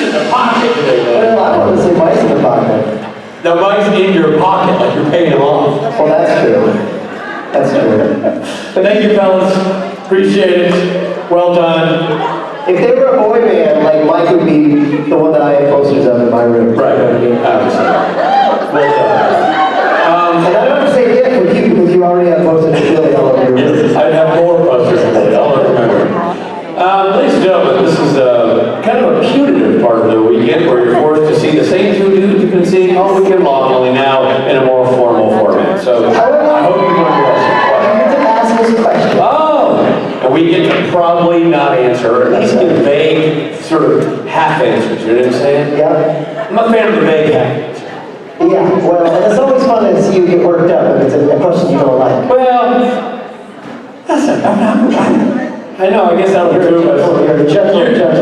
Well, I want to say mice in the pocket. The mice in your pocket, like you're paying them off. Well, that's true. That's true. But thank you, fellas. Appreciate it. Well done. If they were a boy band, like Mike would be the one that I have posters of in my room. Right. Obviously. Well done. And I don't have to say it with you because you already have posters of Billy all over your room. I'd have more posters than that. I'll remember. Ladies and gentlemen, this is kind of a punitive part of the weekend where you're forced to see the same two dudes you've been seeing all weekend long, only now in a more formal format. So I hope you learned your lesson. You get to ask us a question. Oh! And we get to probably not answer, or at least give vague, sort of half answers. You know what I'm saying? Yeah. I'm a fan of the vague half answer. Yeah, well, and it's always fun to see you get worked up if it's a question you don't like. Well, listen, I know, I guess that'll be true, but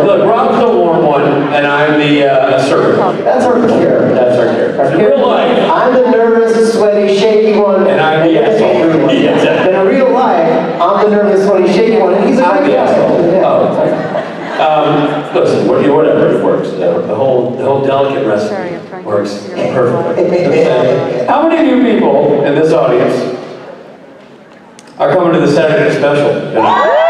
look, Rob's the warm one, and I'm the assertive. That's our character. That's our character. In real life, I'm the nervous, sweaty, shaky one. and I'm the asshole. Yeah, exactly. In real life, I'm the nervous, sweaty, shaky one, and he's I'm the the asshole. Yeah. Oh, listen, whatever it works. The whole delicate recipe works perfectly. How many of you people in this audience are coming to the Saturday special tonight?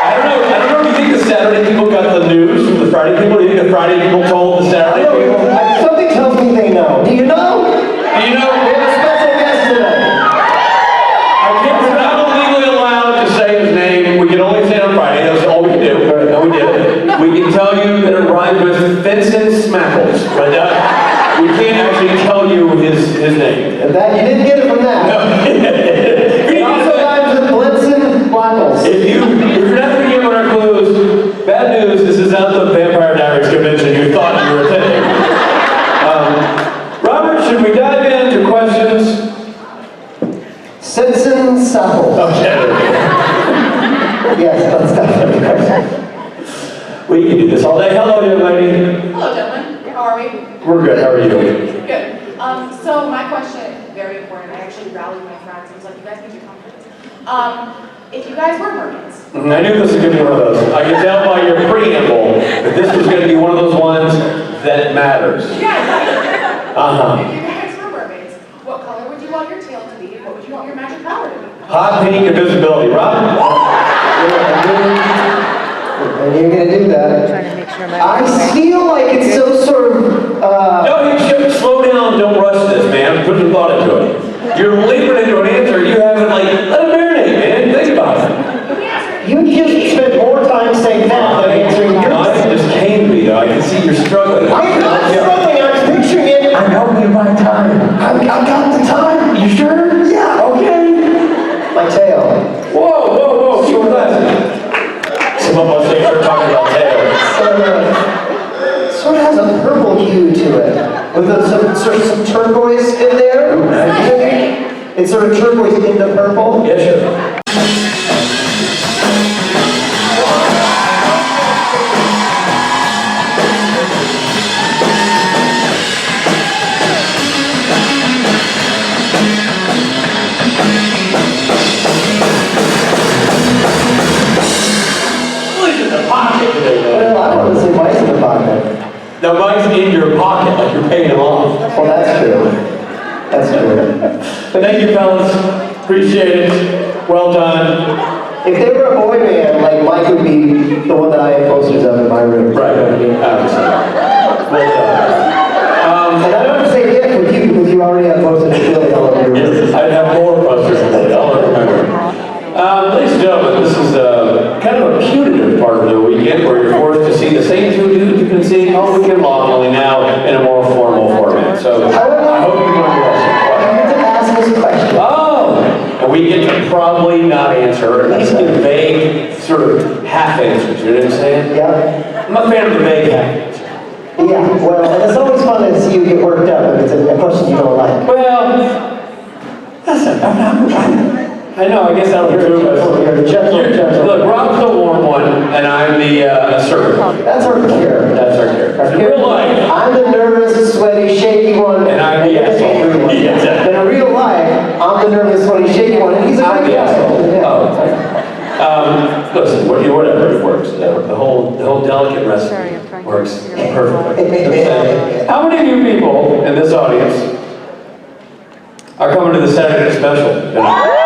I don't know if you think the Saturday people got the news from the Friday people. Do you think the Friday people told the Saturday people? Something tells me they know. Do you know? Do you know? We have a special guest tonight. We're not legally allowed to say his name. We can only say it on Friday. That's all we can do. And we did it. We can tell you that it rhymes with Vincent Smackles. But we can't actually tell you his name. And that, you didn't get it from that. No. It also rhymes with Blitzen Blackles. If you're not going to give our clues, bad news, this is not the Vampire Diaries convention you thought you were attending. Robert, should we dive into questions? Simpson Supple. Okay. Yes, let's dive into questions. We can do this all day. Hello, young lady. Hello, gentlemen. How are we? We're good. How are you? Good. So my question, very important. I actually rallied my friends. I was like, you guys need your confidence. If you guys were mermaids. I knew this was going to be one of those. I could tell by your preamble that this was going to be one of those ones that matters. Yeah. Uh-huh. If you guys were mermaids, what color would you want your tail to be? What would you want your magic power to be? Hot pink invisibility. Rob? And you're going to do that. Trying to make sure I feel like it's so sort of, No, you should slow down. Don't rush this, man. Put some thought into it. You're leaping into an answer. You haven't, let it marinate, man. Think about it. you just spent more time saying that than answering No, yours. it just came to me, though. I can see you're struggling. I'm not struggling, I was picturing it. I'm helping you buy time. I've got the time. You sure? Yeah. Okay. My tail. Whoa. Keep glasses. Some of us are talking about tails. Sort of has a purple hue to it, with some turquoise in there. It's sort of turquoise into purple. Yeah, sure. Well, I want to say mice in the pocket. The mice in your pocket, like you're paying them off. Well, that's true. That's true. But thank you, fellas. Appreciate it. Well done. If they were a boy band, like Mike would be the one that I have posters of in my room. Right. Obviously. Well done. And I don't have to say it with you because you already have posters of Billy all over your room. I'd have more posters than that. I'll remember. Ladies and gentlemen, this is kind of a punitive part of the weekend where you're forced to see the same two dudes you've been seeing all weekend long, only now in a more formal format. So I hope you learned your lesson. You get to ask us a question. Oh! And we get to probably not answer, or at least give vague, sort of half answers. You know what I'm saying? Yeah. I'm a fan of the vague half answer. Yeah, well, and it's always fun to see you get worked up if it's a question you don't like. Well, listen, I know, I guess that'll be true, but You're gentle. look, Rob's the warm the server. That's our care. That's our character. In real life, I'm the nervous, sweaty, shaky one. and I'm the asshole. Yeah, exactly. In real life, I'm the nervous, sweaty, shaky one, and he's a I'm great the guy. asshole. Yeah. Oh, listen, whatever it works. The whole delicate recipe works perfectly. How many of you people in this audience are coming to the Saturday special tonight?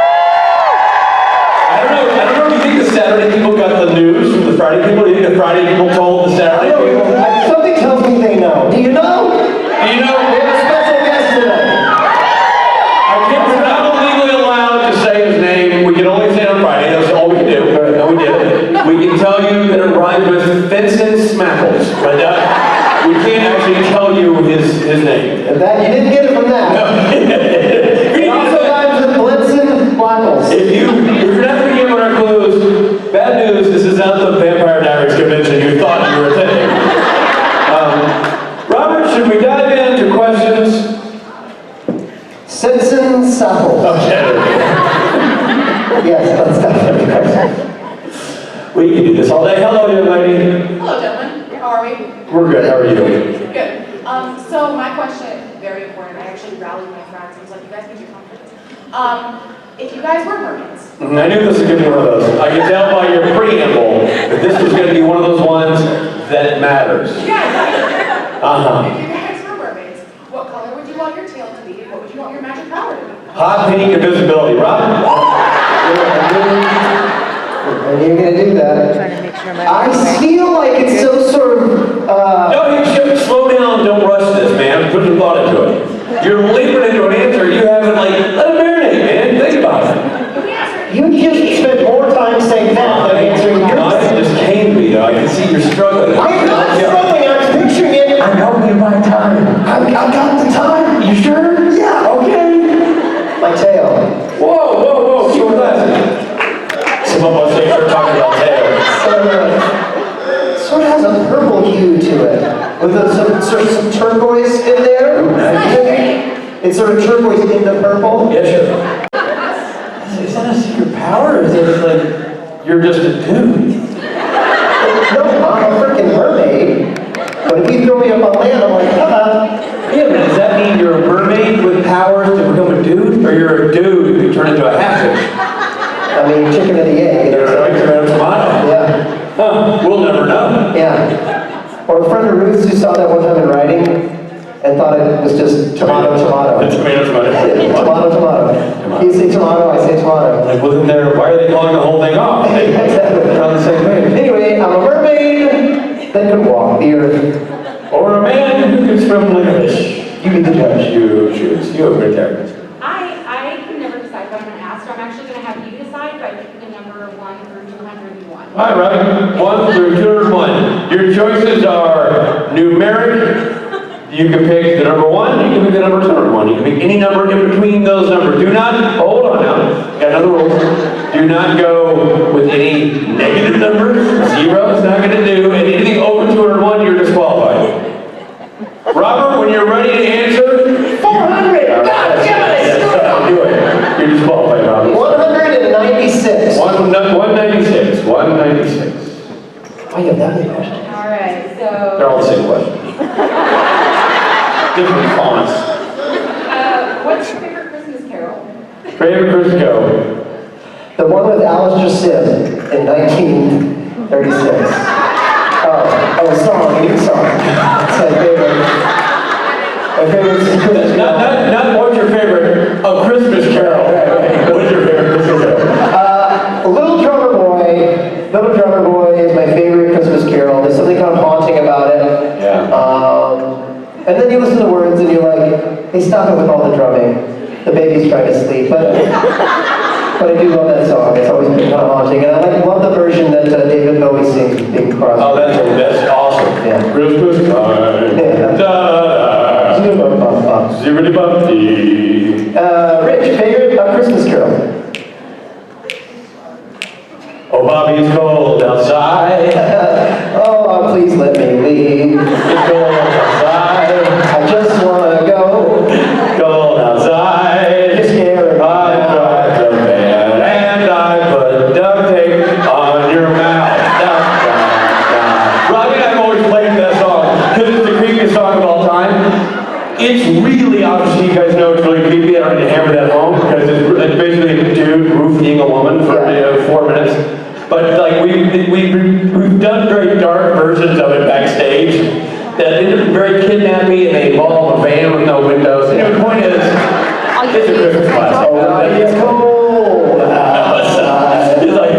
I don't know if you think the Saturday people got the news from the Friday people. Do you think the Friday people told the Saturday people? Something tells me they know. Do you know? Do you know? We have a special guest tonight. We're not legally allowed to say his name. We can only say it on Friday. That's all we can do. And we did it. We can tell you that it rhymes with Vincent Smackles, but we can't actually tell you his name. And that, you didn't get it from that. It also rhymes with Blitzen Blackles. If you're not going to give our clues, bad news, this is not the Vampire Diaries convention you thought you were attending. Robert, should we dive into questions? Simpson Sapples. Okay. Yes, let's dive into questions. We can do this all day. Hello, young lady. Hello, gentlemen. How are we? We're good. How are you? Good. So my question, very important. I actually rallied my friends. I was like, you guys need your confidence. If you guys were mermaids. I knew this was going to be one of those. I could tell by your preamble that this was going to be one of those ones that matters. Yeah. Uh-huh. If you guys were mermaids, what color would you want your tail to be? What would you want your magic power to be? Hot pink invisibility. Rob? And you're gonna do that. Trying to make sure my. I feel like it's some sort of, No, you should slow down. Don't rush this, man. Put some thought into it. You're leaping into an answer. You haven't, let it marinate, man. Think about it. you just spent more time saying that than answering No, yours. it just came to me, though. I can see you're struggling. I'm not struggling, I'm picturing it. I'm helping you buy time. I've got the time. You sure? Yeah. Okay. My tail. Whoa. Keep classy. Some of us are talking about tails. Sort of has a purple hue to it, with some turquoise in there. It's sort of turquoise into purple. Yeah, sure. Is that a secret power, or is it like you're just a dude? No, I'm a freaking mermaid. But if you throw me up on land, I'm like, haha. Yeah, but does that mean you're a mermaid with powers to become a dude, or you're a dude who can turn into a half-fish? I mean, chicken and the egg. You're a tomato. Yeah. Huh, we'll never know. Yeah. Or a friend of Ruth's who saw that one time in writing and thought it was just tomato. Tomato. Tomato. You say tomato, I say tomato. Like, wasn't there, why are they calling the whole thing off? Exactly. They're on the same page. Anyway, I'm a mermaid that can walk the earth. Or a man who can swim like a fish. You be the judge. You choose. You have great characters. I can never decide what I'm going to ask, so I'm actually going to have you decide by picking the number 1 through 201. All right, 1 through 201. Your choices are numeric. You can pick the number 1, you can pick the number 201. You can pick any number in between those numbers. Do not, hold on now, got another rule. Do not go with any negative numbers. 0 is not going to do, and anything over 201, you're disqualified. Robert, when you're ready to answer, 400! God damn it! yes, do it. You're disqualified, Robert. 196. 196. 196. Oh, you have that many questions. All right, They're so all the same question. Different fonts. what's your favorite Christmas carol? Favorite Christmas carol? The one with Alistair Sim in 1936. Oh, song, a new song. It's my favorite. My favorite Christmas carol. Not what's your favorite, a Christmas carol. What's your favorite Christmas carol? Little Drummer Boy is my favorite Christmas carol. There's something kind of haunting about it. Yeah. And then you listen to the words and you're like, hey, stop it with all the drumming. The baby's trying to sleep. But I do love that song. It's always been kind of haunting. And I love the version that David Bowie sings, Bing Crosby. Oh, that's awesome. Yeah. Christmas time. Yeah. Da-da-da. Zibbity-bop-dee. Rich, favorite Christmas carol? Oh, Bobby, it's cold outside. Oh, please let me leave. It's cold outside. I just want to go. Cold outside. You're scared. I drive the van and I put duct tape on your mouth. Duck, duck. but like we've done very dark versions of it backstage that ended up very kidnappy, and they involve a van with no windows. Anyway, the point is, it's a Christmas classic. It's cold. It's like,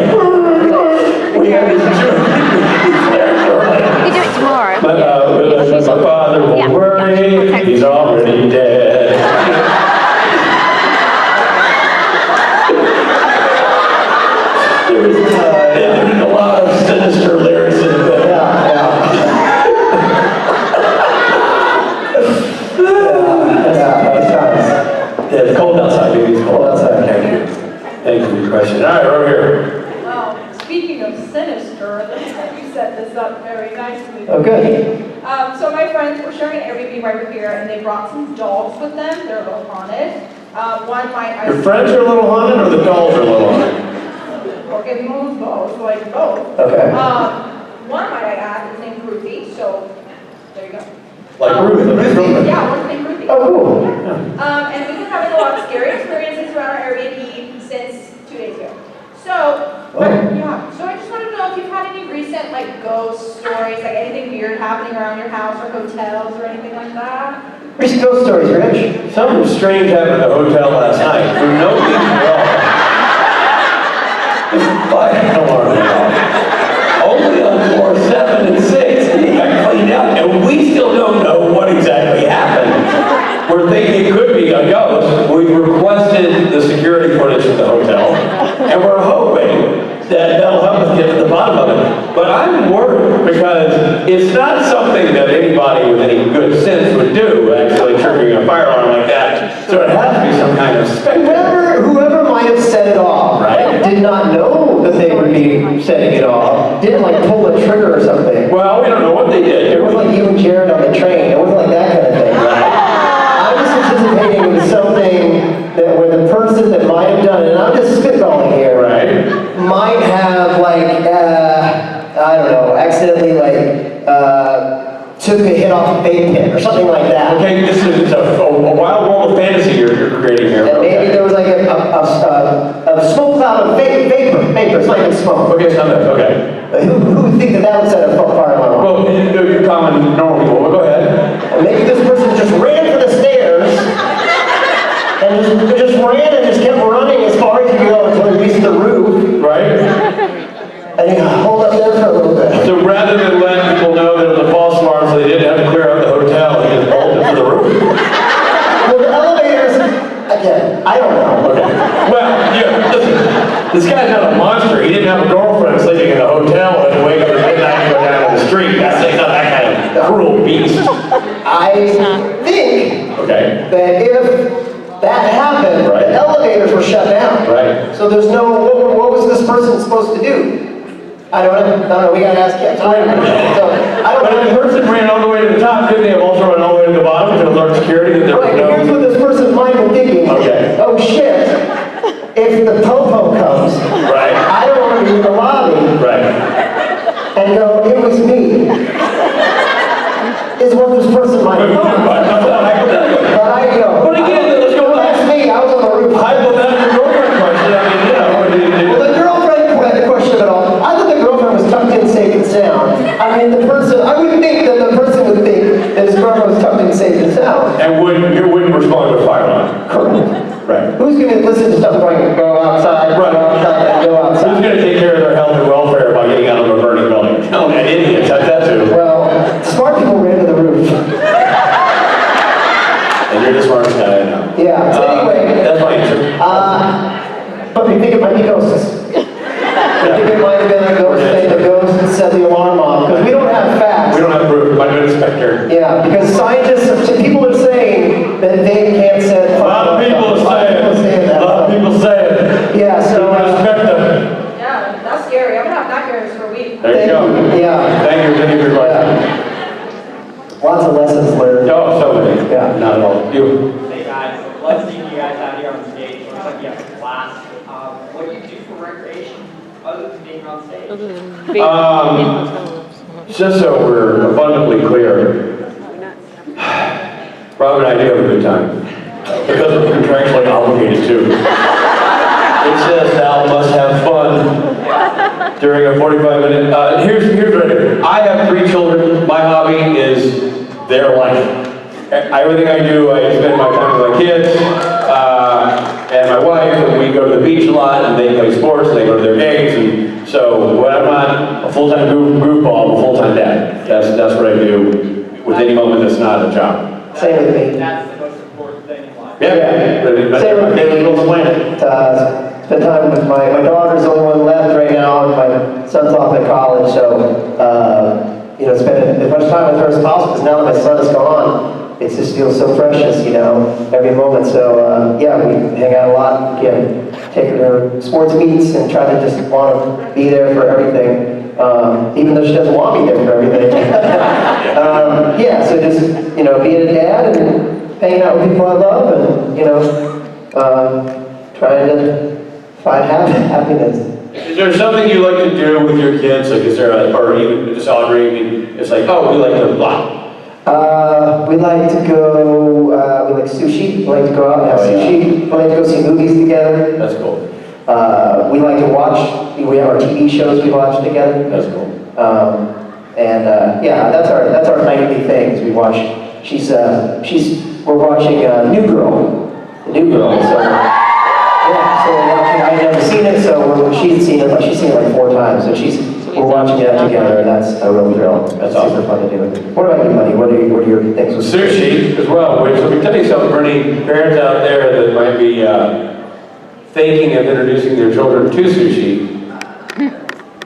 we have this We do it tomorrow. my father won't worry, he's already dead. There's a lot of sinister lyrics in it. Yeah, it's cold outside, baby. It's cold outside. Thank you. Thank you for your question. All right, over here. Well, speaking of sinister, you set this up very nicely. Oh, good. So my friends were sharing an Airbnb right over here, and they brought some dogs with them. They're a little haunted. One might... Your friends are a little haunted, or the dolls are a little haunted? Okay, both, like both. Okay. One might I add is named Ruthie, so there you go. Like Ruth, the girlfriend. Yeah, one's named Ruthie. Oh, cool. And we've been having a lot of scary experiences around our Airbnb since 2 days ago. So, so I just wanted to know if you've had any recent like ghost stories, like anything weird happening around your house or hotels or anything like that. Recent ghost stories, Rich. Something strange happened at the hotel last night for no reason at all. Fire alarm went off. Only on floor 7 and 6, and it got cleaned out, and we still don't know what exactly happened. We're thinking it could be a ghost. We've requested the security footage of the hotel, and we're hoping that that'll help us get to the bottom of it. But I'm worried because it's not something that anybody with any good sense would do, actually triggering a fire alarm like that. So it has to be some kind of spectacle. Whoever might have set it off, Right. did not know that they would be setting it off. Didn't like pull a trigger or something. Well, we don't know what they did. It was like you and Jared on the train. It wasn't like that kind of thing. I was anticipating it was something that where the person that might have done it, and I'm just spitballing here, Right. might have like, I don't know, accidentally like, took a hit off a vape pen or something like that. Okay, this is a wild world of fantasy you're creating here. And maybe Okay. there was like a smoke cloud of vapor, it's not even smoke. Okay, so that, okay. Who would think that that would set a fire alarm off? Well, you're common normal people, but go ahead. And maybe this person just ran for the stairs and just ran and just kept running as far as you go until he reached the roof. Right? And he hold up there for a little bit. So rather than letting people know that it was a false alarm, so they didn't have to clear out the hotel, he just bolted to the roof. Well, the elevators, again, I don't know. Okay. Well, yeah, listen, this guy's not a monster. He didn't have a girlfriend sleeping in a hotel and wait for midnight to go down to the street. That's not that kind of cruel beast. I think Okay. that if that happened, Right. the elevators were shut down. Right. So there's no, what was this person supposed to do? I don't know, we gotta ask him. So I But if the don't know. person ran all the way to the top, couldn't they have also run all the way to the bottom to alert security that there was Right, here's no... what this person's mind was thinking. Okay. Oh shit, if the po-po comes, Right. I don't want to be in the lobby Right. and go, it was me. Is what this person might have thought. But I go, But again, let's go back. that's me, I was on the roof. Hypothetical girlfriend question, I mean, you know, Well, the girlfriend question of it all, I thought the girlfriend was tucked in safe and sound. I mean, the person, I would think that the person would think that his girlfriend was tucked in safe and sound. and wouldn't respond to a fire alarm. Correct. Right. Who's going to listen to stuff going, go outside, Right. go outside, and go Who's outside? going to take care of their health and welfare by getting out of a burning building? Tell me, idiots, that's that too. Well, smart people ran to the roof. And you're the smartest guy I know. Yeah, so anyway, That's my answer. but we think it might be ghosts. I think it might have been a ghost thing, the ghost that set the alarm off, because we don't have facts. We don't have proof, might have been a specter. Yeah, because scientists, people are saying that they can't set. A lot of people say it. A lot of people say it. Yeah, so. Respect them. Yeah, that's scary. I'm gonna have nightmares for a week. There you go. Yeah. Thank you for your question. Lots of lessons learned. Oh, so many. Yeah. Not at all. You. Hey guys, let's see you guys out here on stage. Looks like you have a class. What do you do for recreation other than being on stage? Just so we're abundantly clear, Rob and I do have a good time. Because we're contractually obligated to. It says thou must have fun. during a 45-minute, here's what I do. I have 3 children. My hobby is their life. Everything I do, I spend my time with my kids and my wife, and we go to the beach a lot, and they play sports, and they go to their games, and so when I'm not a full-time goofball, I'm a full-time dad. That's what I do with any moment that's not a job. Same with me. That's the most important thing in life. Yeah. Same with me. Little planet. Spend time with my daughter's the only one left right now, and my son's off at college, so, spend as much time with her as possible, because now that my son is gone, it just feels so precious, every moment. So, we hang out a lot. Again, take her to sports meets and try to just want to be there for everything, even though she doesn't want me there for everything. So just, being a dad and hanging out with people I love and, trying to find happiness. Is there something you like to do with your kids? Like, is there or even just Audrey, it's like, oh, we like to blah. We like to go, we like sushi. We like to go out and have sushi. We like to go see movies together. That's cool. We like to watch, we have our TV shows we watch together. That's cool. That's our nightly things. We watch, we're watching New Girl. The New Girl, so we're watching, I've never seen it, so she's seen it like 4 times, so we're watching it together, and that's a real thrill. That's super fun to do. What about you, buddy? What are your things with Sushi as well. So let me tell you something for any parents out there that might be thinking of introducing their children to sushi.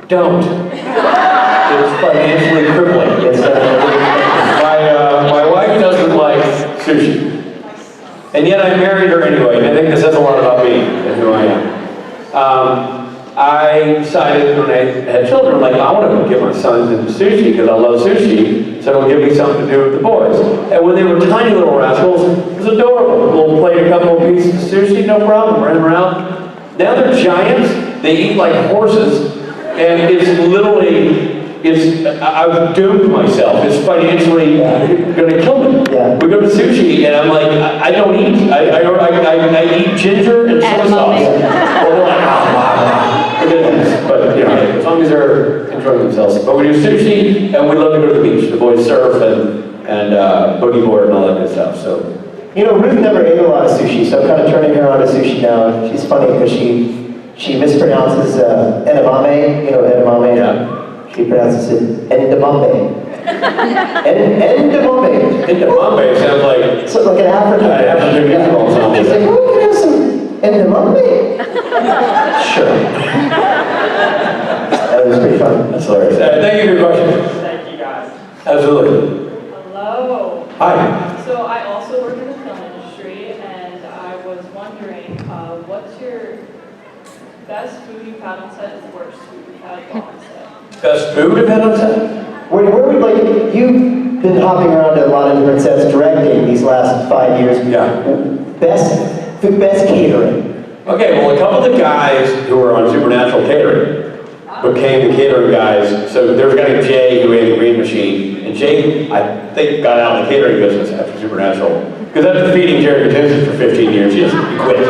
Don't. It's financially crippling. My wife doesn't like sushi. And yet I married her anyway, and I think this says a lot about me and who I am. I decided when I had children, I want to get my sons into sushi because I love sushi, so it'll give me something to do with the boys. And when they were tiny little rascals, it was adorable. We'll plate a couple of pieces of sushi, no problem, run them around. Now they're giants, they eat like horses, and it's literally, I've doomed myself. It's financially going to kill me. Yeah. We go to sushi, and I'm like, I don't eat. I eat ginger and soy sauce. Well, they're like, but as long as they're enjoying themselves. But we do sushi, and we love to go to the beach. The boys surf and boogie board and all that good stuff. So, Ruth never ate a lot of sushi, so I'm kind of turning her on to sushi now. She's funny because she mispronounces edamame. Edamame. Yeah. She pronounces it endamame. Endamame. Edamame sounds like So like an African. African musical or something. She's like, oh, can I have some endamame? Sure. That was pretty fun. That's hilarious. Thank you for your question. Thank you, guys. Absolutely. Hello. Hi. So I also work in the film industry, and I was wondering, what's your best food you've had on set and worst food you've had on set? Best food you've had on set? Where would you've been hopping around to a lot of different sets directing these last 5 years. Yeah. Best catering. Okay, well, a couple of the guys who were on Supernatural Catering became the catering guys. So there was a guy named Jay who had a green machine, and Jay, I think, got out of the catering business after Supernatural. Because after feeding Jerry Kaczynski for 15 years, he quit.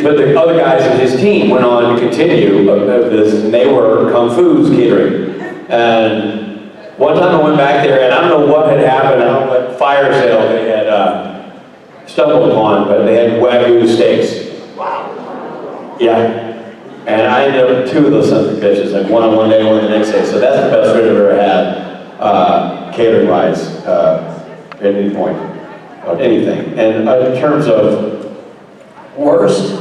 But the other guys in his team went on to continue this, and they were Kung Fu's catering. And one time I went back there, and I don't know what had happened, I don't know what fire sale they had stumbled upon, but they had Wagyu steaks. Wow. Yeah. And I ended up with 2 of those sons of bitches, like one on one day, one the next day. So that's the best food I've ever had, catering-wise, at any point, of anything. And in terms of worst,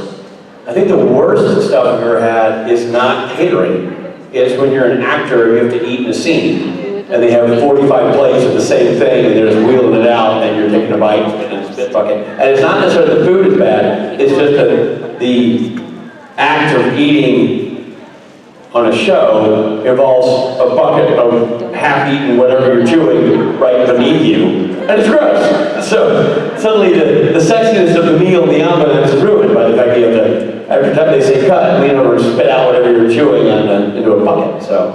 I think the worst stuff I've ever had is not catering. It's when you're an actor and you have to eat in a scene, and they have 45 plates of the same thing, and they're just wheeling it out, and you're taking a bite, and it's a bit fucking. And it's not necessarily the food is bad, it's just that the act of eating on a show involves a bucket of half-eaten whatever you're chewing right beneath you, and it's gross. So suddenly the sexiness of the meal and the ambiance is ruined by the fact that you have to, every time they say cut, lean over and spit out whatever you're chewing into a bucket. So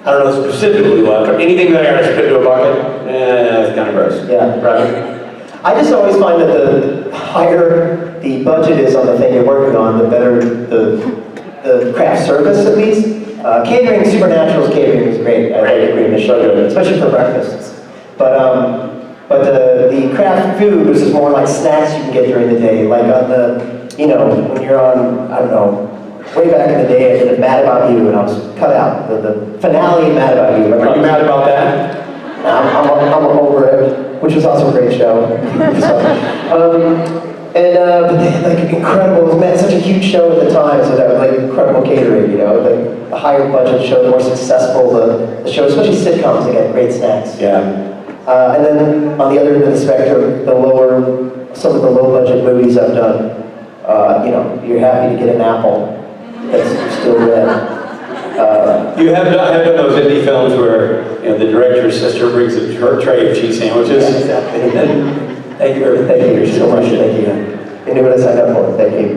I don't know specifically what, but anything that I gotta spit into a bucket, it's kind of gross. Yeah. Right? I just always find that the higher the budget is on the thing you're working on, the better the craft service, at least. Catering, Supernatural's catering is great. I agree, Michelle, especially for breakfasts. But the craft food, which is more like snacks you can get during the day, like on the, you know, when you're on, I don't know, way back in the day, I did Mad About You, and I was cut out. The finale of Mad About You. Are you mad about that? I'm over it, which was also a great show. But they had like incredible, it was such a huge show at the time, so that was like incredible catering, you know, like the higher budget show, the more successful the show, especially sitcoms, they got great snacks. Yeah. And then on the other end of the spectrum, some of the low budget movies I've done, you know, you're happy to get an apple that's still red. You have done those indie films where, you know, the director's sister brings her tray of cheese sandwiches. Yeah, exactly. Thank you so much. Thank you. You knew what I signed up for. Thank you.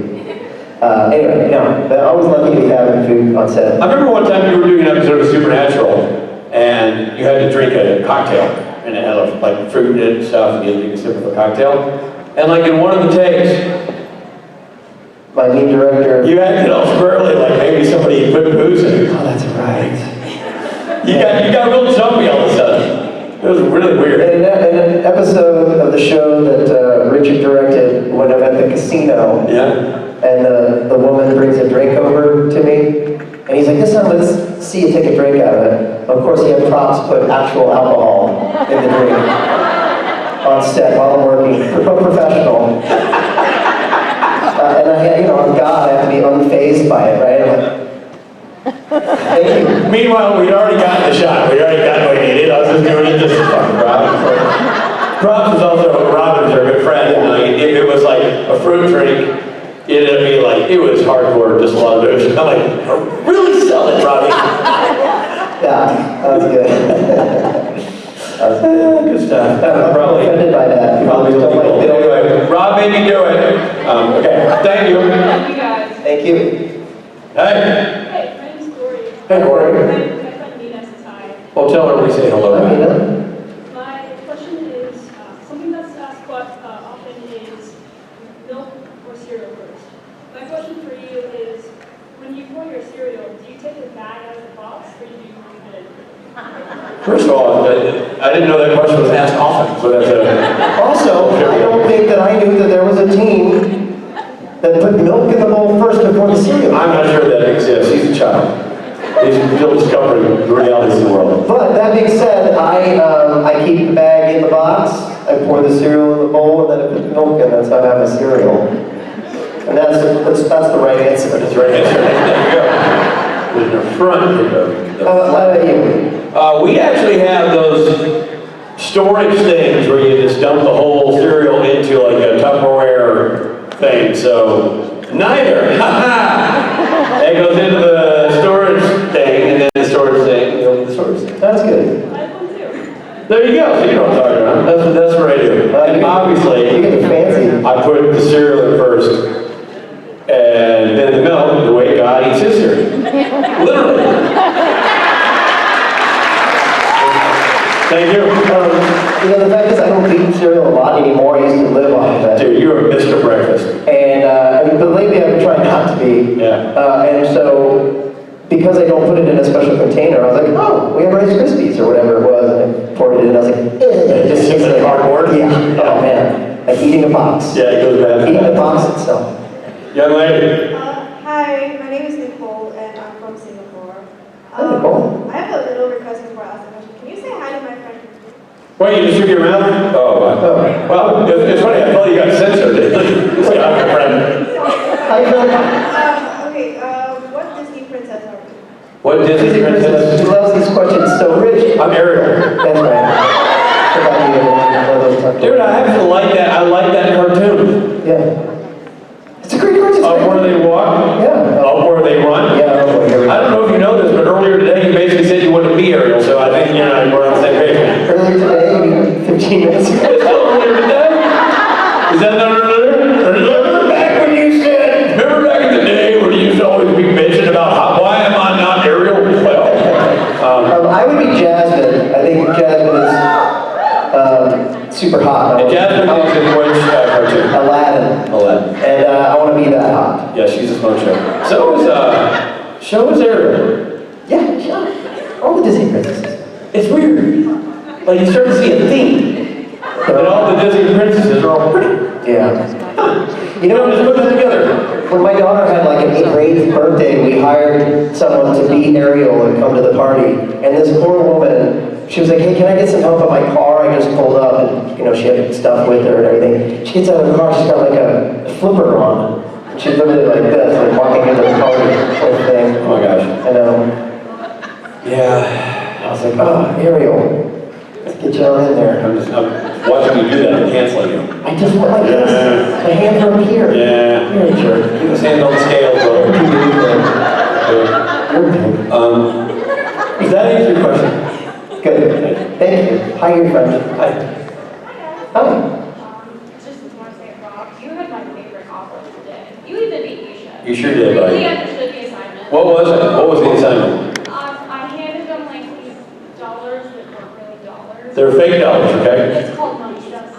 Anyway, no, but always lucky to be having food on set. I remember one time you were doing an episode of Supernatural, and you had to drink a cocktail, and it had like fruit in it and stuff, and you had to take a sip of a cocktail. And like in one of the takes, my lead director. you acted all squirrely, like maybe somebody put booze in it. Oh, that's right. You got real jumpy all of a sudden. It was really weird. In an episode of the show that Richard directed, when I'm at the casino, Yeah. and the woman brings a drink over to me, and he's like, this time let's see you take a drink out of it. Of course, he had props put actual alcohol in the drink on set while I'm working. Professional. And I, you know, I'm God, I have to be unfazed by it, right? I'm like, thank you. Meanwhile, we'd already gotten the shot. We'd already gotten what we needed. I was just doing it just for fun. Props was also, Robin's our good friend, and like, if it was like a fruit drink, it'd be like, it was hardcore, just a lot of booze. I'm like, really sell it, Robbie. Yeah, that was good. That was good. Good stuff. I'm Probably. offended by that. People Probably don't like, they don't Anyway, Rob made me do it. Okay, thank you. Thank you guys. Thank you. Hey. Hey, my name's Dory. Hey, Corey. My friend Nina says hi. Well, tell her we say hello. I mean, My question is, something that's asked quite often is milk or cereal first. My question for you is, when you pour your cereal, do you take the bag out of the box or do you leave it in? First of all, I didn't know that question was asked often, so that's a... also, I don't think that I knew that there was a team that put milk in the bowl first before the cereal. I'm not sure that exists. He's a child. He's still discovering the realities of the world. But that being said, I keep the bag in the box, I pour the cereal in the bowl, and then I put the milk in, that's how I have my cereal. And that's the right answer. That's the right answer. There you go. In the front of the How about you? we actually have those storage things where you just dump the whole cereal into like a Tupperware thing. So neither. It goes into the storage thing, and then the storage thing, the storage thing. That's good. I have one too. There you go. So you know what I'm talking about. That's what I do. And obviously, You get fancy. I put the cereal in first, and then the milk, the way God eats his cereal. Literally. Thank you. You know, the fact is I don't eat cereal a lot anymore. I used to live off of that. Dude, you're a Mr. Breakfast. And, but lately I've been trying not to be. Yeah. And so, because I don't put it in a special container, I was like, oh, we have Rice Krispies or whatever it was, and I poured it in, and I was like, it just It's like cardboard? Yeah. Oh man, like eating a box. Yeah, it goes bad. Eating the box itself. Young lady. Hi, my name is Nicole and I'm from Singapore. Hi, Nicole. I have a little request before I ask the question. Can you say hi to my friend? Wait, you just took your mouth? Oh, wow. Well, it's funny, I thought you got censored. Say hi, my friend. Hi, friend. Okay, what Disney princess are you? What Disney princess? She loves these questions so rich. I'm Ariel. That's right. Forgot you one of those cartoons. Dude, I have to like that. I like that cartoon. Yeah. It's a great cartoon. Up where they walk? Yeah. Up where they run? Yeah, oh boy, here we go. I don't know if you know this, but earlier today you basically said you wanted to be Ariel, so I think we're on the same page. Earlier today, 15 minutes ago. It's still earlier today? Is that not earlier? Remember back when you said, remember back in the day when you used to always be bitching about why am I not Ariel? Well, I would be Jasmine. I think Jasmine is super hot. And Jasmine is in which cartoon? Aladdin. Aladdin. And I want to be that hot. Yeah, she's a smart so is Ariel. Yeah, sure. All the Disney princesses. It's weird. Like you start to see a theme. That all the Disney princesses are all pretty. Yeah. You know, just put them together. When my daughter had like an 8th birthday, we hired someone to be Ariel and come to the party. And this poor woman, she was like, hey, can I get some help at my car? I just pulled up and, you know, she had stuff with her and everything. She gets out of the car, she's got like a flipper on. And she's literally like this, like walking into the party sort of thing. Oh my gosh. I know. Yeah. I was like, oh, Ariel, let's get you on in there. I'm watching you do that. I'm canceling you. I just went like this. My hands are up here. Yeah. You're a jerk. Keep his hands on the scale, bro. You're a pig. Does that answer your question? Good. Thank you. Hi, your friend. Hi. Hi. Just want to say, Rob, you had my favorite offer today. You even beat Misha. You sure did, buddy. Really understood the assignment. What was it? What was the assignment? I handed them like these dollars that weren't really dollars. They're fake dollars, okay? It's called money dust.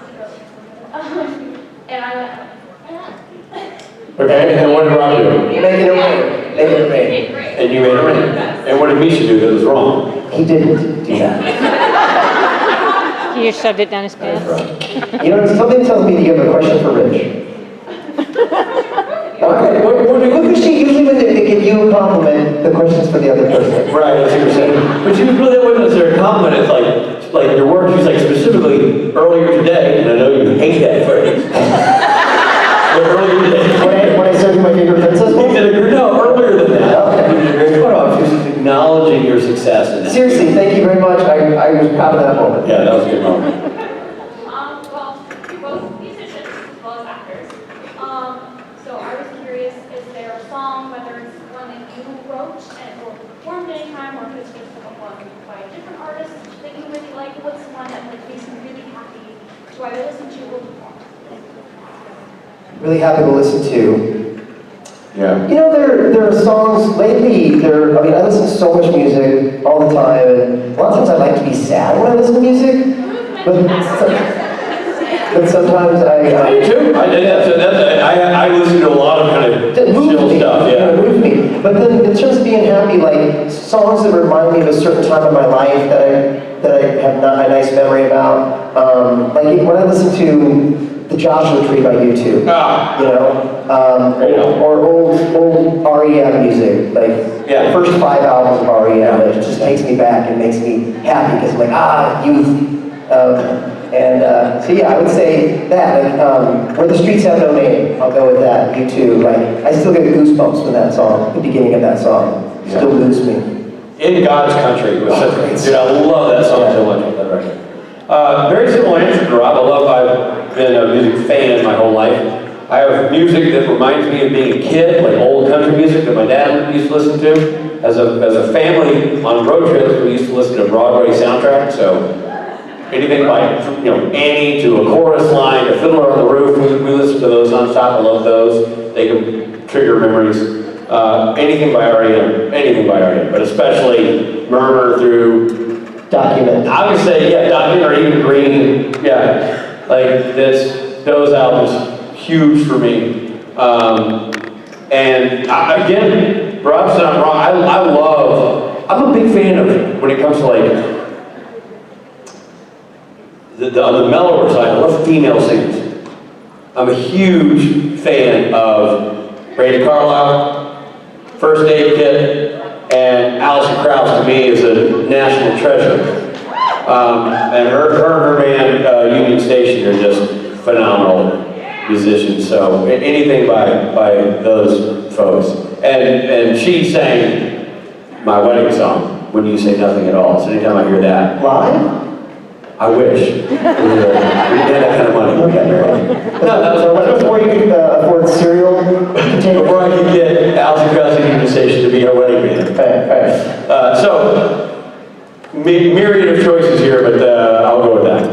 And I went, Okay, and what did Rob do? Make it a rain. Make it a rain. great. And you made it rain. And what did Misha do that was wrong? He didn't do that. You just shoved it down his pants. You know, something tells me that you have a question for Rich. Okay, look at she, usually when they give you a compliment, the question's for the other person. Right, that's what you're saying. But she was really, that wasn't necessarily a compliment. It's like your work, she's like specifically earlier today, and I know you hate that phrase. But earlier today. When I said you my favorite princess You book? said, no, earlier than that. Okay. Cut off. She was acknowledging your success in that. Seriously, thank you very much. I was proud of that moment. Yeah, that was a good moment. Well, you're both musicians as well as actors. So I was curious, is there a song, whether it's one that you wrote or performed anytime, or if it's just a one by a different artist that you really like? What's the one that like makes you really happy to either listen to or perform? Really happy to listen to. Yeah. You know, there are songs lately, I listen to so much music all the time, and a lot of times I like to be sad when I listen to music, but sometimes I do too. I did that. So I listen to a lot of kind of it moves chill me, stuff. it Yeah. moves me. But then in terms of being happy, like songs that remind me of a certain time in my life that I have not a nice memory about. Like when I listen to The Joshua Tree by U2, Ah. you know, or old REM music, like Yeah. the first 5 albums of REM, it just takes me back and makes me happy because I'm like, youth. So yeah, I would say that, like, Where the Streets Have No Name, I'll go with that, U2. Like, I still get goosebumps from that song, the beginning of that song, still moves me. In God's Country was such a, dude, I love that song so much on that record. Very similar answer to Rob. I've been a music fan my whole life. I have music that reminds me of being a kid, like old country music that my dad used to listen to. As a family on road trips, we used to listen to Broadway soundtracks. So anything by Annie to a chorus line, a Fiddler on the Roof, we listen to those nonstop. I love those. They can trigger memories. Anything by REM, but especially Murmur through Document. I would say, yeah, Document or even Green, yeah. Like those albums, huge for me. And again, Rob's not wrong. I'm a big fan of when it comes to like on the mellower side, I love female singers. I'm a huge fan of Brady Carlisle, First Aid Kit, and Alison Krauss to me is a national treasure. And her band, Union Station, are just phenomenal musicians. So anything by those folks. And she sang my wedding song, When You Say Nothing at All. So anytime I hear that, Live? I wish. We did that kind of money. Okay. So that's before you could afford cereal containers? Before I could get Alison Krauss and Union Station to be our wedding band. Okay. So, myriad of choices here, but I'll go with that.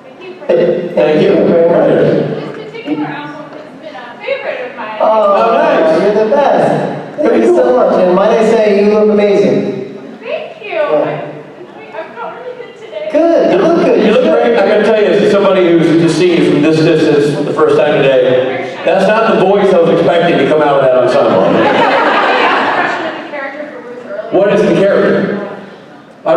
Thank you for Thank you very much. this particular album has been a favorite of mine. Oh, nice. You're the best. Thank you so much. And might I say, you look amazing. Thank you. I felt really good today. Good. You look good. You look great. I gotta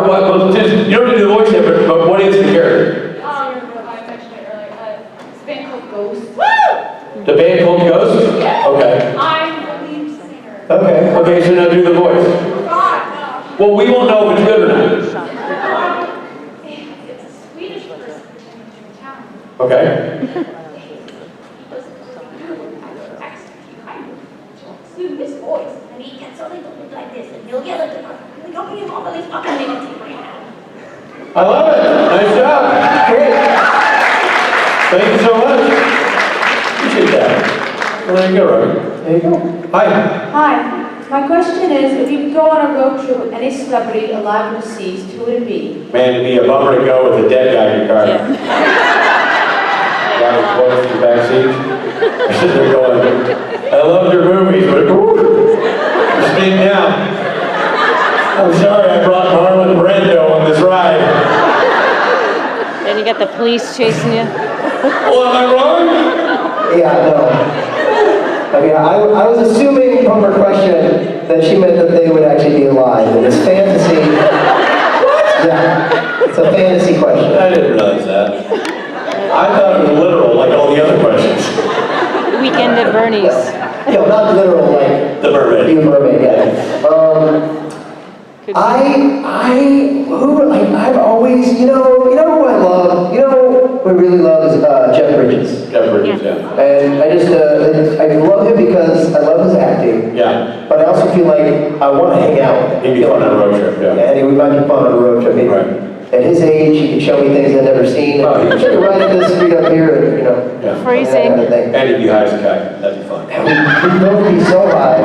well, you don't need the voice yet, but what is the character? I mentioned it earlier. It's a band called Ghost. The band called Ghost? Yeah. Okay. I'm the lead singer. Okay. Okay, so now do the voice. God, Well, we won't know if it's good or not. no. It's a Swedish person who came to town. Okay. He was execute. Do this voice, and he gets something to look like this, and he'll get it. He'll be involved in these fucking minutes right now. I love it. Nice job. Great. Thank you so much. Appreciate that. Well, there you go, Robbie. There you go. Hi. Hi, my question is, if you could go on a road trip with any celebrity, alive or deceased, who would it be? Man, it'd be a bummer to go with a dead guy in your car. Got his voice in the backseat. I'm sitting there going, I love your movies, but you're staying down. I'm sorry I brought Marlon Brando on this ride. Then you got the police chasing you. Oh, am I wrong? Yeah, no. I mean, I was assuming from her question that she meant that they would actually be alive in this fantasy. Yeah, it's a fantasy question. I didn't realize that. I thought it was literal, like all the other questions. Weekend at Bernie's. No, not literal, like The Mermaid. you mermaid, yeah. I've always, you know who I love? You know who I really love is Jeff Bridges. Jeff Bridges, yeah. And I just, I love him because I love his acting. Yeah. But I also feel like I want to hang out. He'd be fun on a road trip, yeah. Yeah, and he might be fun on a road trip. Right. At his age, he can show me things I've never seen. Oh, And he can ride at this street up here, and, Yeah. Freezing. that kind of thing. And he'd be high as a kite. That'd be fun. We'd both be so high.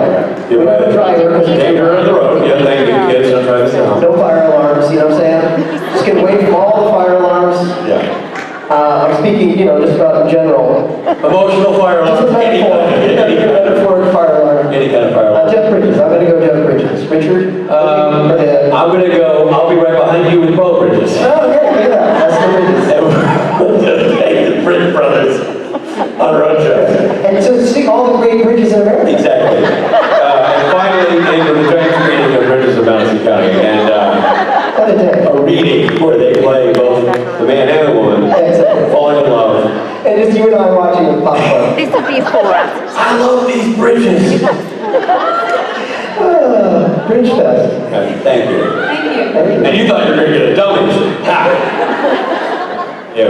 We'd never try her. Take her on the road. Yeah, thank you, kids. Don't try this out. No fire alarms, you know what I'm saying? Just get away from all the fire alarms. Yeah. I'm speaking, just about in general. Emotional fire Just a alarm. Any metaphor. kind A metaphoric fire alarm. of fire alarm. Jeff Bridges. I'm going to go Jeff Bridges. Richard? I'm gonna go. I'll be right behind you with Bo Bridges. Oh, okay, look at that. That's the Bridges. And we'll just take the Bridge Brothers on road trips. And so see all the great bridges in America. Exactly. And finally, into the giant screening of Bridges of Madison County, and What a day. a reading where they play both the man and the woman falling in love. And just you and I watching with popcorn. This would be 4 hours. I love these bridges. Bridge Fest. Okay, thank you. Thank you. And you thought you were going to get a dummy. Ha! You.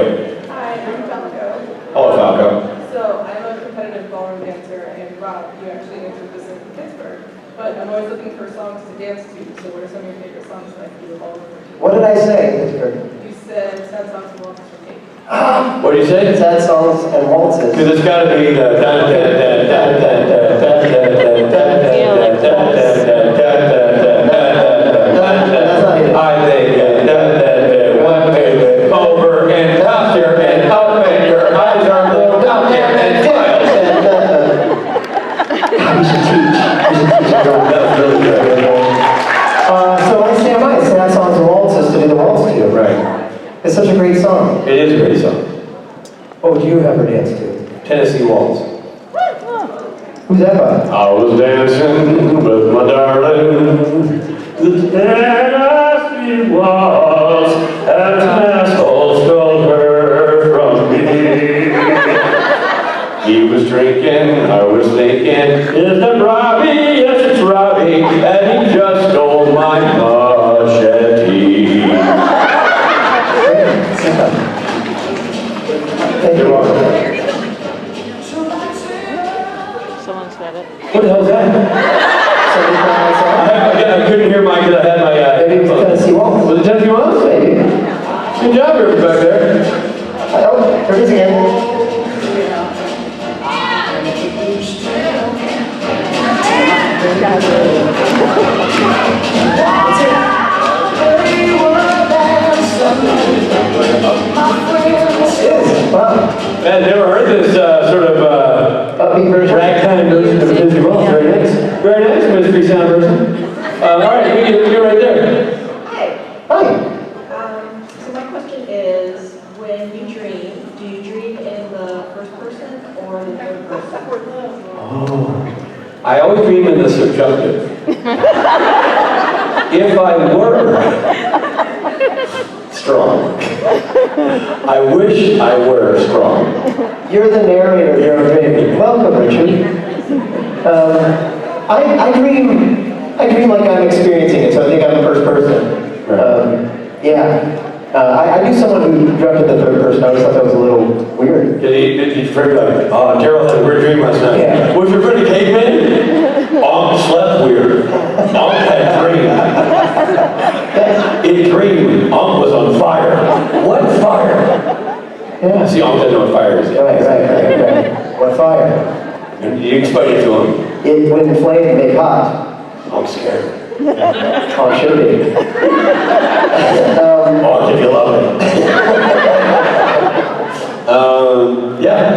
Hi, I'm Falco. Hello, Falco. So I'm a competitive ballroom dancer, and Rob, you actually answered this in Pittsburgh. But I'm always looking for songs to dance to. So what are some of your favorite songs that you do a ballroom routine? What did I say, Pittsburgh? You said sad songs and waltzes for cake. What did you say? Sad songs and waltzes. Because it's got to be the I think one minute over and down here and up and your eyes are little down here and smiles. We should teach. That's really good. So I stand by sad songs and waltzes to do the waltz to. Right. It's such a great song. It is a great song. What would you ever dance to? Tennessee Waltz. Who's that by? I was dancing with my darling. The Tennessee Waltz had an asshole stole her from me. He was drinking, I was thinking, is that Robbie? Yes, it's Robbie. And he just stole my machete. Thank you. Someone said it. What the hell is that? I couldn't hear Mike because I had my... Maybe it was Tennessee Waltz. Was it Tennessee Waltz? Maybe. Good job, everybody back there. Oh, there it is again. Wow. Man, never heard this sort of Upbeat version. ragtime version of Tennessee Waltz. Very nice. Very nice, mystery sound version. All right, you're right there. Hi. Hi. So my question is, when you dream, do you dream in the first person or the third person? Oh. I always dream in the subjunctive. If I were Strong. I wish I were strong. You're the narrator here on Dream. Welcome, Richard. I dream like I'm experiencing it, so I think I'm the first person. I knew someone who dreamt in the third person. I always thought that was a little weird. Did you dream like, Daryl had a weird dream last night? Yeah. Was your friend a caveman? Slept weird. Had dream. In dream, was on fire. What fire? Yeah. See, doesn't know what fire is yet. Right. What fire? And you explain it to him. When inflamed and made hot. I'm scared. Oh, it should be. If you love it.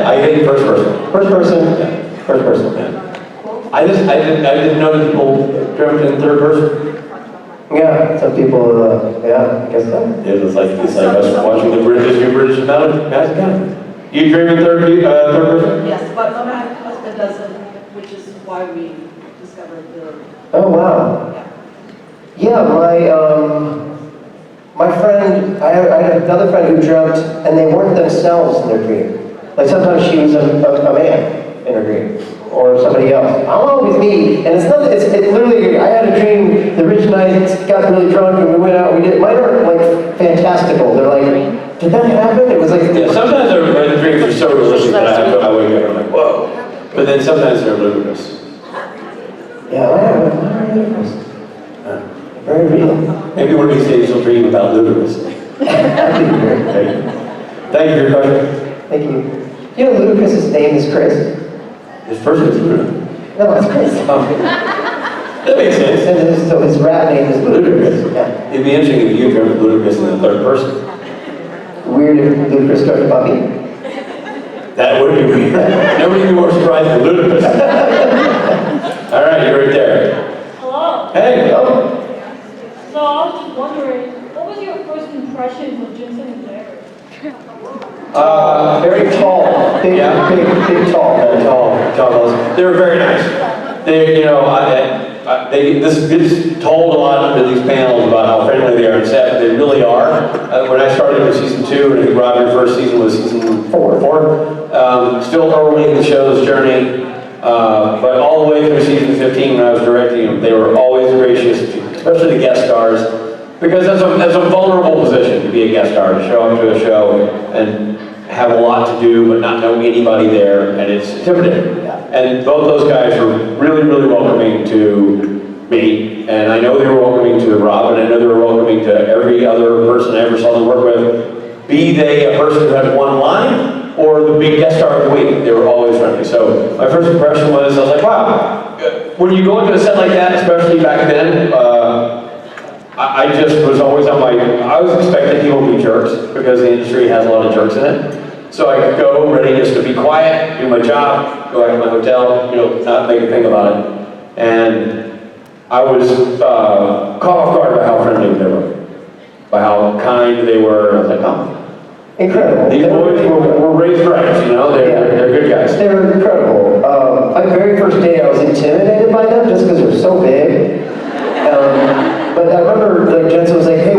I think first person. First person. Yeah. I didn't know that people dreamt in third person. Yeah, some people, I guess so. It's like us watching the British Magic Academy. You dream in third person? Yes, but my husband doesn't, which is why we discovered the... Oh, wow. Yeah, my friend, I had another friend who dreamt, and they weren't themselves in their dream. Like sometimes she was a man in her dream, or somebody else. I'm always me, and it's literally, I had a dream, the Rich and I got really drunk, and we went out, mine are like fantastical. They're like, did that happen? It was like... Yeah, sometimes my dreams are so realistic that I wake up and I'm like, whoa. But then sometimes they're ludicrous. Yeah, mine are ludicrous. Very real. Maybe one of these days you'll dream about ludicrous. That'd be great. Thank you for your question. Thank you. You know Ludacris's name is Chris? His first name's Luda. No, it's Chris. That makes sense. And so his rap name is Ludacris. Yeah. It'd be interesting if you dreamt ludicrous in the third person. Weird if Ludacris dreamt about me. That would be weird. Nobody would be more surprised than ludicrous. All right, you're right there. Hello. Hey. Oh. So I was just wondering, what was your first impression of Jensen and Larry? Very tall. Big, tall. Tall. They were very nice. This told a lot of these panels about how friendly they are and set. They really are. When I started with season 2, and I think Rob, your first season was season 4. Still early in the show's journey, but all the way through season 15 when I was directing them, they were always gracious, especially the guest stars, because that's a vulnerable position to be a guest star, to show up to a show and have a lot to do but not know anybody there, and it's intimidating. And both those guys were really, really welcoming to me, and I know they were welcoming to Rob, and I know they were welcoming to every other person I ever saw them work with, be they a person who had one line or the big guest star of the week. They were always friendly. So my first impression was, I was like, wow. When you go into a set like that, especially back then, I just was always I was expecting people to be jerks because the industry has a lot of jerks in it. So I could go ready just to be quiet, do my job, go back to my hotel, not make a thing about it. And I was caught off guard by how friendly they were, by how kind they were. I was like, oh. Incredible. These boys were raised right, they're good guys. They were incredible. My very first day I was intimidated by them just because they're so big. But I remember Jensen was like, hey,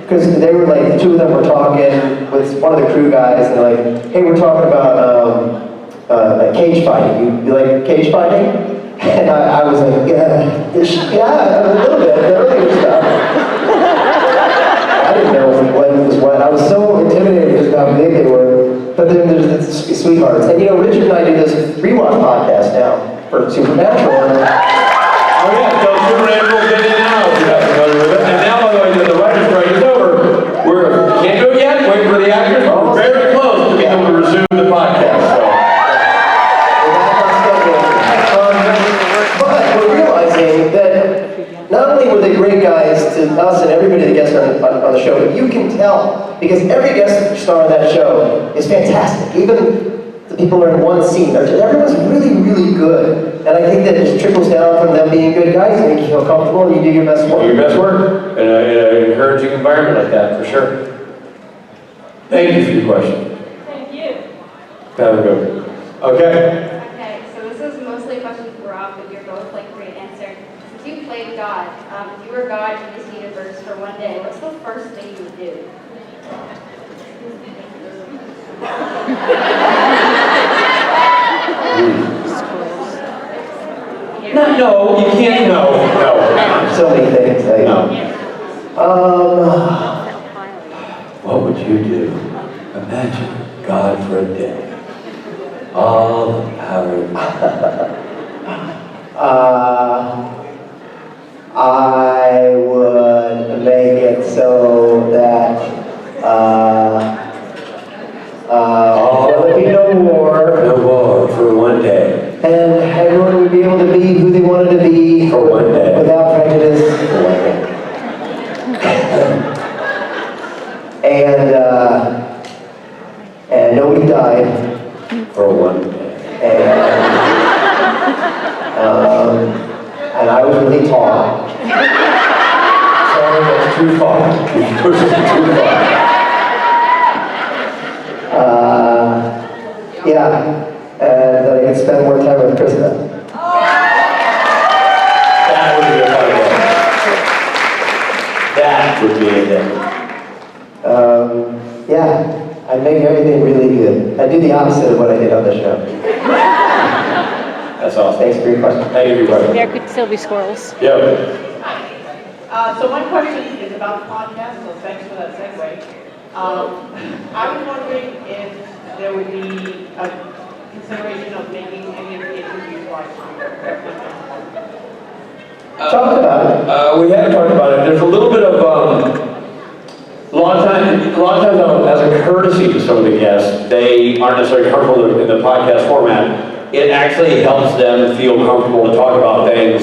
because they were like, the two of them were talking with one of the crew guys, and they're like, hey, we're talking about cage fighting. You like cage fighting? And I was like, yeah, a little bit, the earlier stuff. I didn't know what was what. I was so intimidated because of how big they were. But then there's the sweethearts. And Richard and I do this rewatch podcast now for Supernatural. Oh yeah, so Supernatural is in now. And now, by the way, the writer's strike is over. We can't do it yet, waiting for the actors, but we're very close to being able to resume the podcast. But we're realizing that not only were they great guys to us and everybody that guests on the show, but you can tell, because every guest star on that show is fantastic. Even the people who are in one scene, everyone's really, really good. And I think that just trickles down from them being good guys and make you feel comfortable and you do your best work. Your best work in an encouraging environment like that, for sure. Thank you for your question. Thank you. Have a good one. Okay. Okay, so this is mostly a question for Rob, but you're both great answer. Since you played God, if you were God in this universe for one day, what's the first thing you would do? No, you can't, no. So many things. No. Um, What would you do? Imagine God for a day. All the power. I would make it so that there would be no war, No war for one day. and everyone would be able to be who they wanted to be For one day. without prejudice. And nobody died. For one day. And I was really tall. Sorry, that's too far. You pushed it too far. Yeah, and that I could spend more time with Krista. That would be a fun day. That would be a day. Yeah, I'd make everything really good. I'd do the opposite of what I did on the show. That's awesome. Thanks for your question. Thank you for your question. There could still be squirrels. Yeah. So my question is about the podcast, so thanks for that segue. I was wondering if there would be a consideration of making any of the interviews live streamed. Talk about it. We have talked about it. There's a little bit of, a lot of times, as a courtesy to some of the guests, they aren't necessarily comfortable in the podcast format. It actually helps them feel comfortable to talk about things,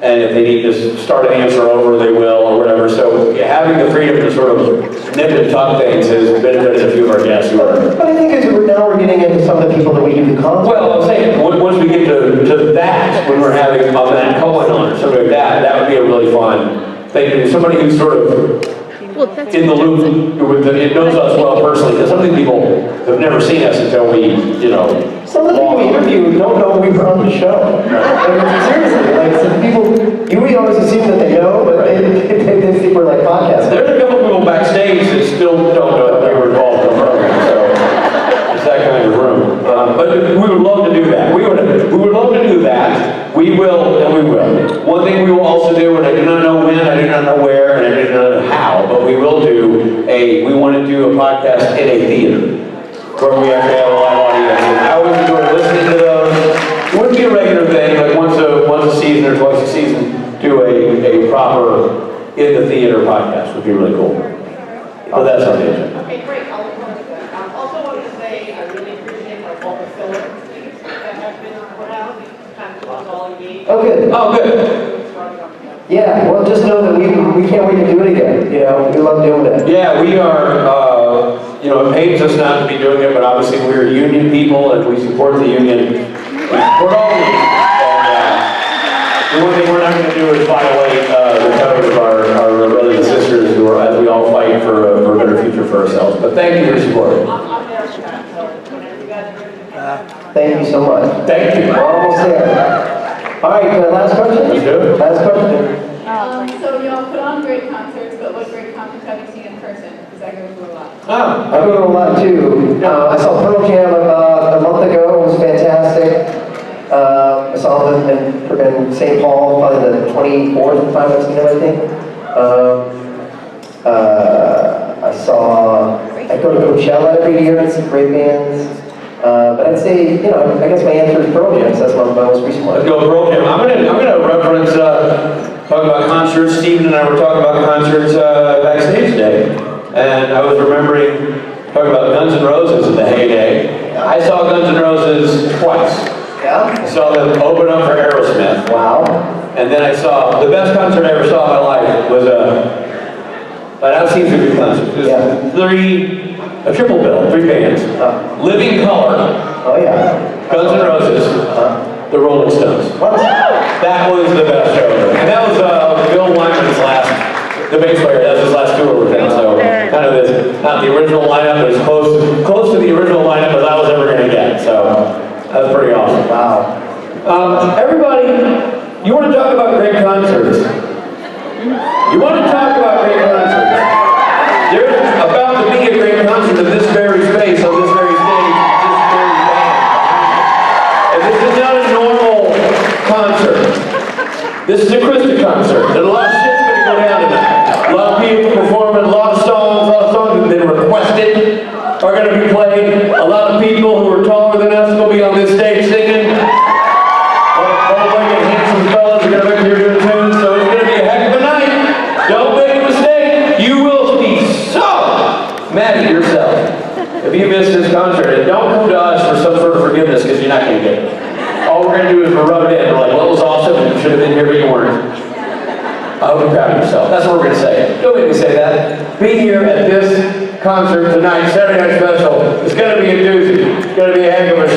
and if they need to start an answer over, they will, or whatever. So having the freedom to sort of nip and tuck things has benefited a few of our guests who are. But I think as now we're getting into some of the people that we do the content. Well, I'm saying, once we get to that, when we're having Matt Cohen on or something like that, that would be a really fun thing to do. Somebody who's sort of in the loop, it knows us well personally, because some of these people have never seen us until we, Some of the people we interview don't know we were on the show. Seriously, like some people, we always assume that they know, but they think we're like podcasters. There's a couple people backstage that still don't know that we were involved in the program, so it's that kind of room. But we would love to do that. We would love to do that. We will, and we will. One thing we will also do, and I do not know when, I do not know where, and I do not know how, but we will do we want to do a podcast in a theater, where we actually have a live audience. And I always enjoy listening to those. It wouldn't be a regular thing, like once a season or twice a season, do a proper in the theater podcast would be really cool. So that's our vision. Okay, great, I'll look forward to that. I also wanted to say I really appreciate all the filler that have been put out, kind of all engaged. Oh, good. Oh, good. Yeah, well, just know that we can't wait to do it again. We love doing it. Yeah, we are, it pains us not to be doing it, but obviously we're union people and we support the union. We support all the unions. And the one thing we're not going to do is violate the covenant of our brothers and sisters who are, as we all fight for a better future for ourselves. But thank you for your support. I'm there for that, so whenever you guys are ready. Thank you so much. Thank you. We're almost there. All right, last question? Let's do it. Last question. So you all put on great concerts, but what great concerts have you seen in person? Because I go to a lot. I go to a lot too. I saw Pearl Jam about a month ago. It was fantastic. I saw them in St. Paul, probably the 24th time I've seen them, I think. I go to Coachella every year and see great bands. But I'd say, I guess my answer is Pearl Jam, so that's my most recent one. Let's go Pearl Jam. I'm gonna reference talking about concerts. Steven and I were talking about concerts backstage today, and I was remembering talking about Guns N' Roses in the heyday. I saw Guns N' Roses twice. Yeah? I saw them open up for Aerosmith. Wow. And then I saw the best concert I ever saw in my life was that seems to be a good concert. It was a triple bill, 3 bands. Living Colour. Oh yeah. Guns N' Roses. The Rolling Stones. What? That was the best show ever. And that was Bill Wyman's the bass player, that was his last tour with them. So kind of not the original lineup, but as close to the original lineup as I was ever going to get. So that's pretty awesome. Wow. Everybody, you want to talk about great concerts? You want to talk about great concerts? There's about to concert in this very space, on this very stage, this very band. And this is not a normal concert. This is a Krista concert. And a lot of shit's gonna go down tonight. A lot of people performing, a lot of songs that have been requested are gonna be played. A lot of people who are taller than us will be on this stage singing. A lot of bow-legged, handsome fellas are gonna be here doing tunes, so it's gonna be a heck of a night. Don't make a mistake. You will be so mad at yourself if you miss this concert. And don't come to us for some sort of forgiveness, because you're not gonna get it. All we're gonna do is we'll rub it in. We're like, well, it was awesome. You should have been here, but you weren't. I hope you're proud of yourself. That's what we're gonna say. Don't make me say that. Be here at this concert tonight, Saturday Night Special. It's gonna be a doozy. It's gonna be a heck of a